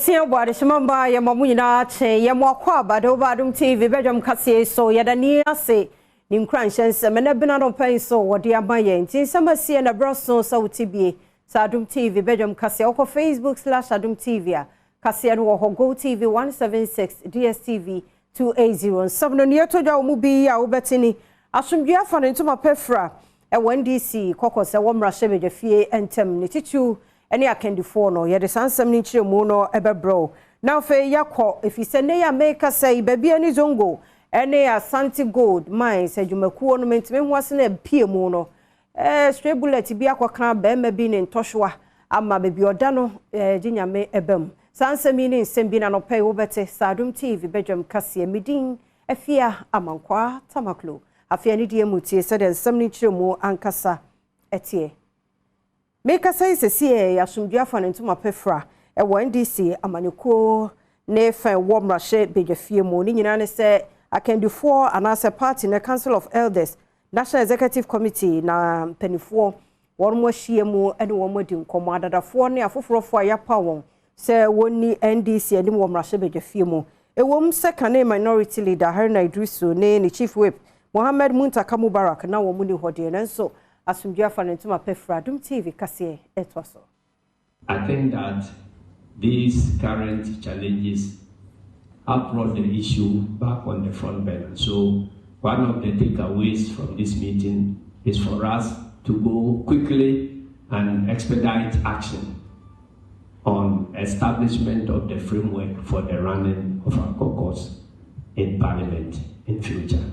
Esia bwade shimamba ya mamu nyina che ya mwakwa Badwam TV Badwam kase so ya dani ase ni nkranhyense me na bina no pen so wode amaye nti samasie na broso so utibie sa Adom TV Badwam kase oko Facebook/Adom TV a kase no ho Go TV 176 DSTV 280 sabno ne to dwa mu bi ya wobetini asomdua fa ne ntoma pefra e NDC kokose wo mra hye fie entem ne titu eni akendifo no ye de sansam ni kiremu no ebebro na fe yakọ efise ne ya make say baby ani zongo ene Asante Gold mines adwumakuo no mentime ho ase na pie mu no stray bullet bi akọka ba ma bi ne ntọhwa ama baby oda no ginyame ebam sansam ni nsem bi na no pay wo bete sa Adom TV Badwam kase medin afia amankwa tamaklo afia ni die mutie se de nsam ni kiremu ankasa etie Meka say se ya asomdua fa ne ntoma pefra e NDC amaneko ne fa wo mrahye bedwafie mu ni nyina ne se akendifo anase party na Council of Elders National Executive Committee na penifo wormo hie mu ene wo modi nkomo adadafo ne afoforofo ayapa won se woni NDC ene wo mrahye bedwafie mu e wom second minority leader Haruna Idrisu ne chief whip Mohammed Muntaka Mubarak na wo mu ni hode nenso asomdua fa ne ntoma pefra Adom TV kase etwaso. I think that these current challenges have brought the issue back on the front burner. So one of the takeaways from this meeting is for us to go quickly and expedite action on establishment of the framework for the running of our caucus in Parliament in future.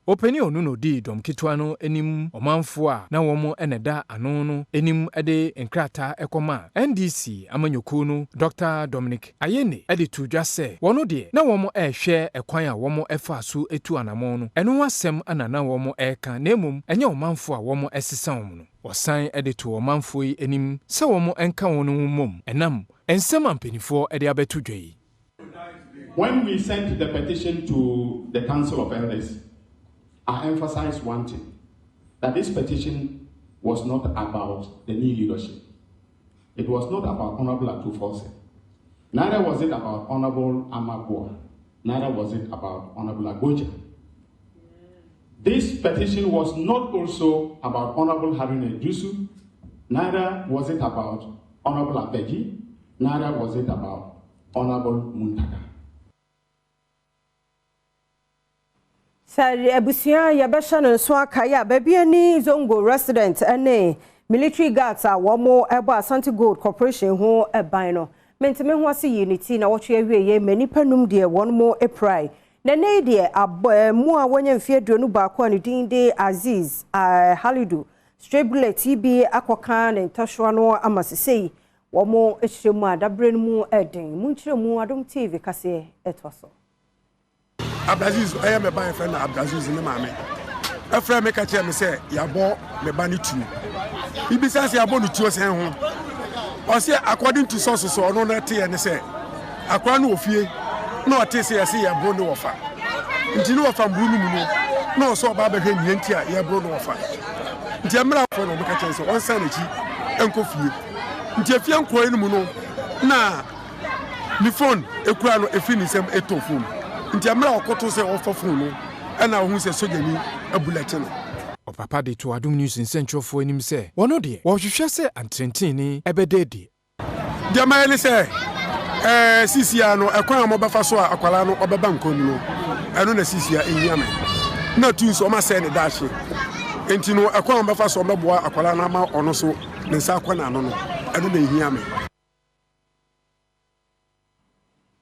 Openi onu no di dom kitwa no enim omanfo a na womo eneda ano no enim ede enkrata ekoma NDC amanyoku no Dr. Dominic Ayene ede tudwa se wono de na womo ehwe ekwan a womo efa so etu anamo no eno wasem anana womo eka na emum enye omanfo a womo esesa womo no wosan ede to omanfo yi enim se womo enka wono mum enam ensem ampenifo ede abetudwa yi. When we sent the petition to the Council of Elders, I emphasize one thing, that this petition was not about the new leadership. It was not about Honorable Atufose. Neither was it about Honorable Amagua. Neither was it about Honorable Agoja. This petition was not also about Honorable Haruna Idrisu. Neither was it about Honorable Abeji. Neither was it about Honorable Muntaka. Sari abusia ya besha no so akaya baby ani zongo resident ene military guards a womo ebo Asante Gold Corporation ho eban no mentime ho ase unity na wohwe awie mani panum de wonmo eprai na nei de mu a wonya mfie duonu baako ani din de Aziz Halidu stray bullet bi akoka ne ntosho no amasesei womo ehyiremu adabre mu eden mu nkyiremu Adom TV kase etwaso. Abdulaziz I am a buying friend Abdulaziz in the mame. A friend make a chair me say ya bought me bunny too. He besides ya bought to us home. Or say according to sources or no tea and say Aquano of ye no taste I see ya bone offer. Until you from Bruno no so Baba Hentia ya bone offer. Jamra for no make a chance on sanity and coffee. Jefian coin muno na ni phone a crown a finish a tofu. Nti amra okoto se ofofo no na hu se sojani abulete no opapa de to Adom News nsentwofo enim se wono de wo hwehwe se antrentini ebededi de maile se sisia no ekwan mo befa so akwala no obeba nkonu no eno na sisia enyiame na tunso ma se ne daahye enti no ekwan mo befa so meboa akwala na ma ono so ne nsa akwana no no eno na enyiame.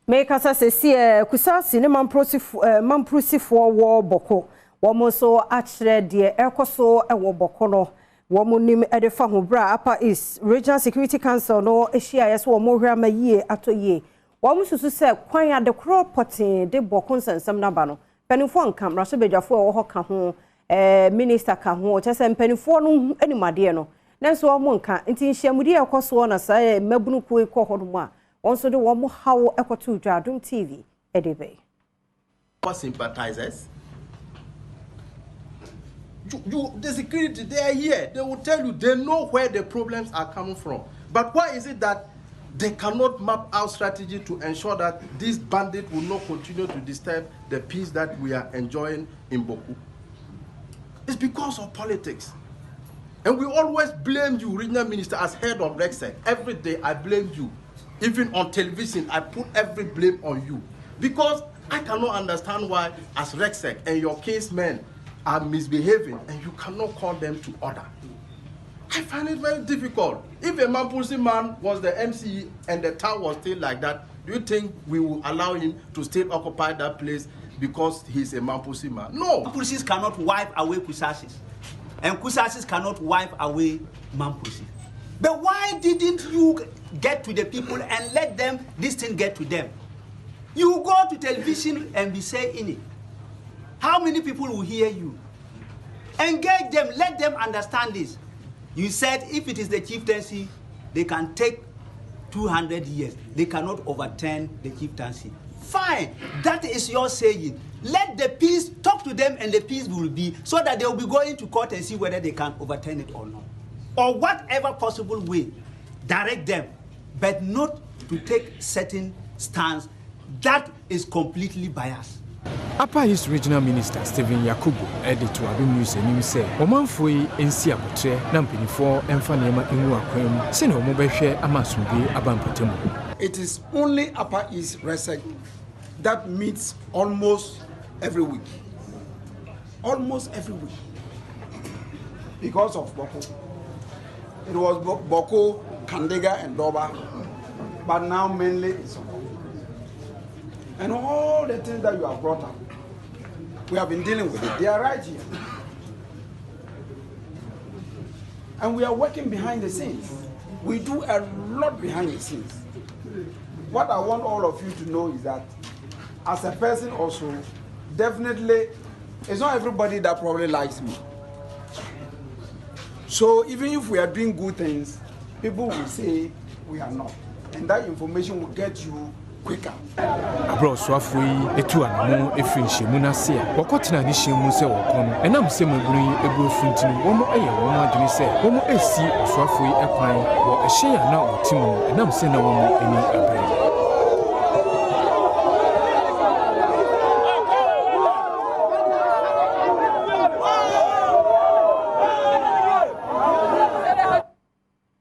Meka sase kusasi ne mamprosifo wo boko womo so achre de ekoso ewo boko no womo nim edefa ho bra Upper East Regional Security Council no ehia yeso womo hwa mayie atoye womo susu se kwan ade kro potin de boko nsensem na ba no penifo nkam raso bedwafo wo ho ka ho minister ka ho chese penifo no animade no nanso womo nka nti nhyiamudi ekoso na sa mabunu ku ekohodo a also the one how ekotu Adom TV edebe. For sympathizers, the security they are here. They will tell you they know where the problems are coming from. But why is it that They cannot map out strategy to ensure that this bandit will not continue to disturb the peace that we are enjoying in Boku. It's because of politics. And we always blame you, regional minister, as head of RECSEC. Every day I blame you. Even on television, I put every blame on you. Because I cannot understand why, as RECSEC and your casemen are misbehaving, and you cannot call them to order. I find it very difficult. If a Mampusi man was the MCE and the town was still like that, do you think we will allow him to still occupy that place because he's a Mampusi man? No. Mampusis cannot wipe away Kusasis. And Kusasis cannot wipe away Mampusi. But why didn't you get to the people and let them, this thing get to them? You go to television and be saying it. How many people will hear you? Engage them, let them understand this. You said if it is the chieftaincy, they can take 200 years. They cannot overturn the chieftaincy. Fine, that is your saying. Let the peace, talk to them and the peace will be, so that they will be going to court and see whether they can overturn it or not. Or whatever possible way, direct them, but not to take certain stance that is completely biased. Upper East Regional Minister Stephen Yakubu added to Adom News and him say, Omanfoi NC Abutre, Nampini for Enfanema Inua Quem, Seno Mobeshe Amasumbi Abampatemu. It is only Upper East RECSEC that meets almost every week. Almost every week. Because of Boko. It was Boko, Kandega, and Doba, but now mainly it's Boko. And all the things that you have brought up, we have been dealing with it. They are right here. And we are working behind the scenes. We do a lot behind the scenes. What I want all of you to know is that, as a person also, definitely, it's not everybody that probably likes me. So even if we are doing good things, people will say we are not. And that information will get you quicker. Abro swafo yi etu anamo efinhye mu na se a wakotena ni hyemu se wokon enam se maburu egu funtinu wo mo eye wo mo adwene se wo mo esi swafo yi ekwan wo ehye ya na otimu enam se na wo mo eni abre.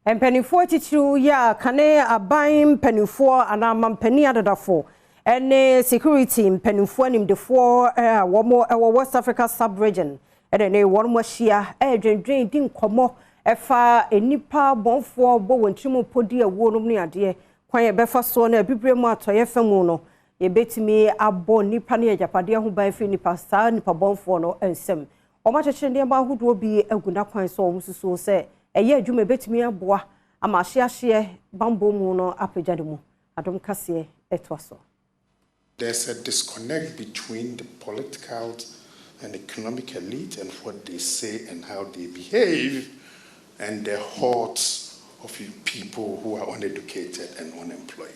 Mpanimfoɔ titiriw ya kane aban mpanimfoɔ ana mampani adadafo ene security mpanimfoɔ nimdefoɔ wɔmo ɛwɔ West Africa sub-region ne wɔn mo ahyia dwendwen di nkɔmɔ ɛfa enipa bonfoɔ bɔ wɔn tirim podi awo no ne ade kwan ye bɛfa so na bibre mu atɔyɛ famu no ye betimi abɔ nipa ne agapade ho ban fi nipa saa nipa bonfoɔ no ensem ɔma kyekye ne ba ahodoɔ bi aguna kwan so ɔmo susu sɛ eye adwuma betimi aboa ama hyeahye bambo mu no apejade mu Adom kase etwaso. There's a disconnect between the political and economic elite and what they say and how they behave and the hordes of people who are uneducated and unemployed.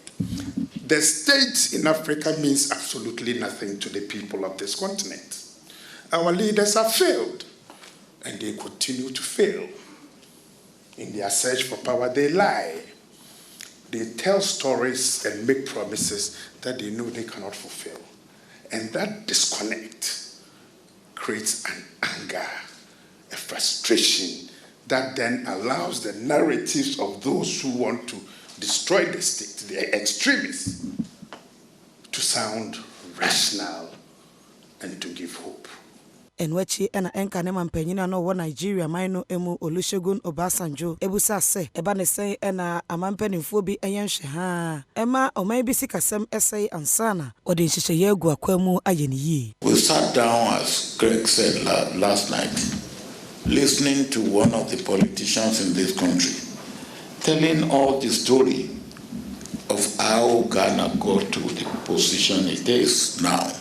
The state in Africa means absolutely nothing to the people of this continent. Our leaders have failed and they continue to fail. In their search for power, they lie. They tell stories and make promises that they know they cannot fulfill. And that disconnect creates an anger, a frustration that then allows the narratives of those who want to destroy the state, the extremists, to sound rational and to give hope. Enwechi ena enka ne mampanyina no wo Nigeria man no emu Olusegun Obasanjo ebusa se eba ne sen ena amampanimfo bi eyenhwe ha ema oman bi sikasem esei ansana ode nhyehyeye agu akwamu ayeniyi. We sat down, as Greg said last night, listening to one of the politicians in this country telling all the story of how Ghana got to the position it is now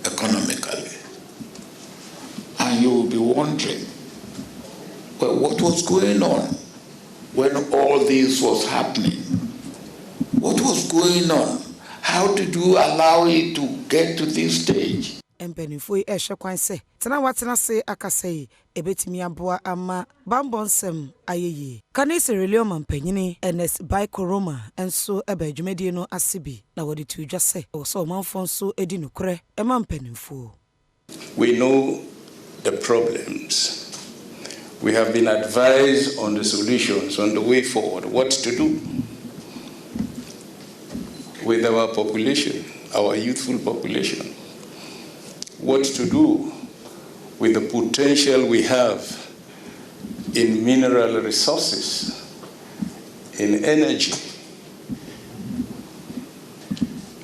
economically. And you will be wondering, well, what was going on when all this was happening? What was going on? How did you allow it to get to this stage? empanimfo yi ehwe kwan se tena watena se akasa yi ebetimi aboa ama bambonsem ayeye kanise relio mampanyini ns by koroma enso eba adwumadi no asebi na wodi tudwa se so manfo nso edi nokre emampanimfo. We know the problems. We have been advised on the solutions, on the way forward, what to do with our population, our youthful population, what to do with the potential we have in mineral resources, in energy.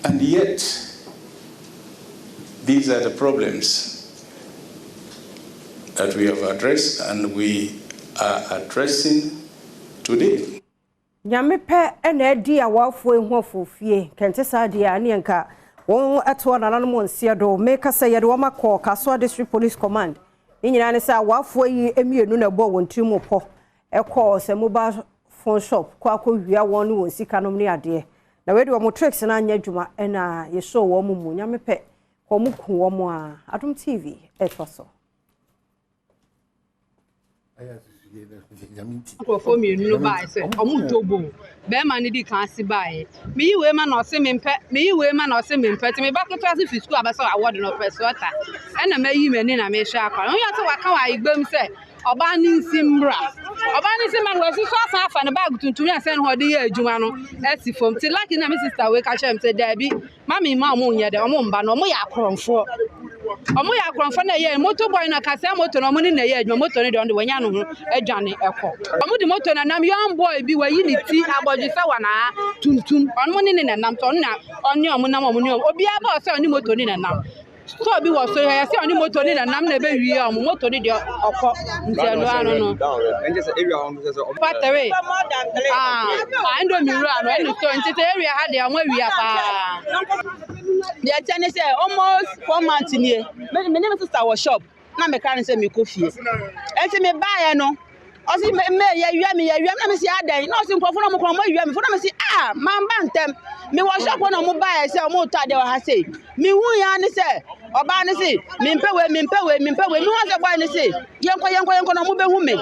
And yet, these are the problems that we have addressed and we are addressing today. Nyamepe ene di awafo ehofo fie kente sadia ane nka won ato na nanom nsia do meka say ye de woma call Kasoa District Police Command nyina ne say awafo yi emienu na bo won timu po e call say mobile phone shop kwa akowia won won sika nom ne ade na we de wo tricks na anya dwuma na ye show wo mu nyamepe ko mu ku wo mu a Adom TV etwaso for me no buy say omutobo be man di kan si buy me we man no se me mpe ti me ba keto as fi school abasa award no first water e na mayi mani na me hwa akwa on yato waka wa igbem say oba ni nsimra we so asa afa na bag tuntun ya say no de ye adwuma no esi fom ti like na me sister we ka chem say dabi mami ma mo nye de omo mba no mo ya akromfo na ye motor boy na kasa motor no mo ni na ye adwuma motor ni de on de wanya no ho adwane ekọ omo de motor na nam young boy bi wa yi ni ti aboji sa wa na tuntum on mo ni na nam to na oni omo nam omo ni obi aba o say oni motor ni na nam so bi wo so ya say oni motor ni na nam na be wi omo motor ni de okọ ntelo anu no enje say area on say battery I ndo mi ru anu eni so ntete area ha de anwa wi apa the attorney say almost 4 months nie me name sister was shop na me kan say me ko fie enti me buy no o si me ya wia na me si adan na o si nkofo no mo kon mo wia me fo na me si man bantem me was shop na mo buy say o mo ta de ha say me hu ya ni say oba ni say me mpewe me hu say boy ni say yenko na mo be hu me